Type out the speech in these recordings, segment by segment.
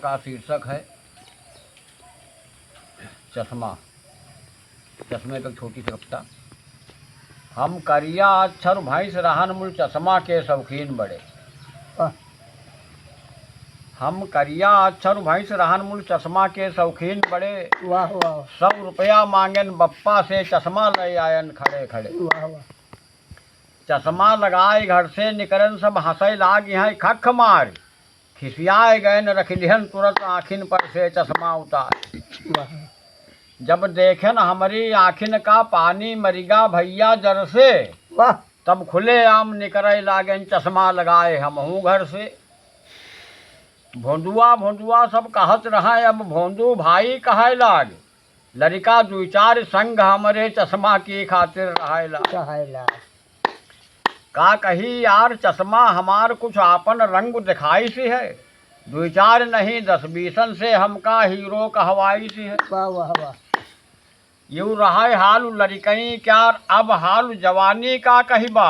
का शीर्षक है चश्मा। चश्मे पर छोटी सी कविता। हम करिया अक्षर भैंस रहन मूल चश्मा के शौकीन बड़े। हम करिया अक्षर भैंस रहन मूल चश्मा के शौकीन बड़े। वाह वाह। 100 रुपया मांगन बप्पा से चश्मा ले आयन खड़े खड़े। वाह वाह। चश्मा लगाए घर से निकरन सब हंसे लाग यहाँ खख मार। खिसियाए गए न रख लिहन तुरंत आँखिन पर से चश्मा उतार। वाह। जब देखेन हमारी आँखिन का पानी मरिगा भैया जर से। वाह। तब खुले आम निकरे लागन चश्मा लगाए हमहू घर से। भोंदुआ भोंदुआ सब कहत रहा अब भोंदू भाई कहे लाग। लड़का 2-4 संग हमारे चश्मा की खातिर रहाय लाग। का कही यार चश्मा हमार कुछ आपन रंग दिखाई सी है। 2-4 नहीं 10-20 से हमका हीरो कहवाई सी है। वाह वाह वाह। यूँ रहा हाल लड़कई क्या अब हाल जवानी का कहिबा।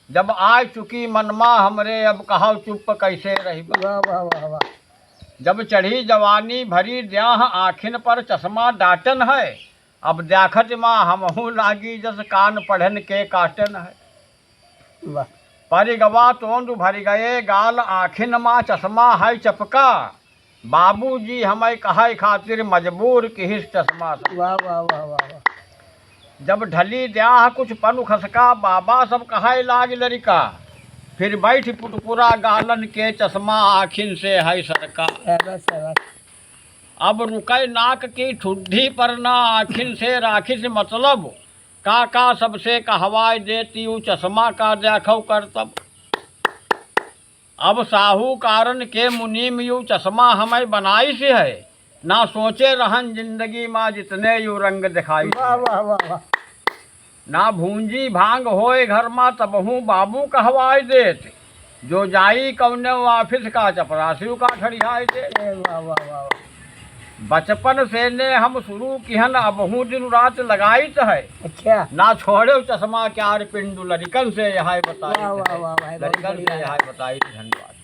जब आ चुकी मनमा हमरे अब कहो चुप कैसे रहिबा। वाह वाह वाह वाह। जब चढ़ी जवानी भरी द्याह आँखिन पर चश्मा डाटन है। अब देखत माँ हमहू लागी जस कान पढ़न के काटन है। वाह। परिगवा तोंद भर गए गाल आँखिन माँ चश्मा है चपका। बाबूजी हमें कहे खातिर मजबूर किहिस चश्मा से। वाह वाह वाह वाह। जब ढली द्याह कुछ पनु खसका बाबा सब कहे लाग लड़का। फिर बैठ पुटपुरा गालन के चश्मा आँखिन से है सरका। अब रुके नाक की ठुड्ढी पर ना आँखिन से राखिस मतलब। का सबसे कहवाई देती हूँ चश्मा का देखो करतब। अब साहूकारन के मुनीम यू चश्मा हमें बनाई से है। ना सोचे रहन जिंदगी माँ जितने यू रंग दिखाई। वाह वाह वाह वाह। ना भूंजी भांग होए घर माँ तबहू बाबू कहवाई देत। जो जाई कौने ऑफिस का चपरासी का ठड़ियाई दे। वाह वाह वाह। बचपन से ने हम शुरू किहन अबहू दिन रात लगाई है। अच्छा। ना छोड़े चश्मा क्या पिंडू लड़कन से यहाँ बताई। वाह वाह वाह। लड़कन से यहाँ बताई। धन्यवाद।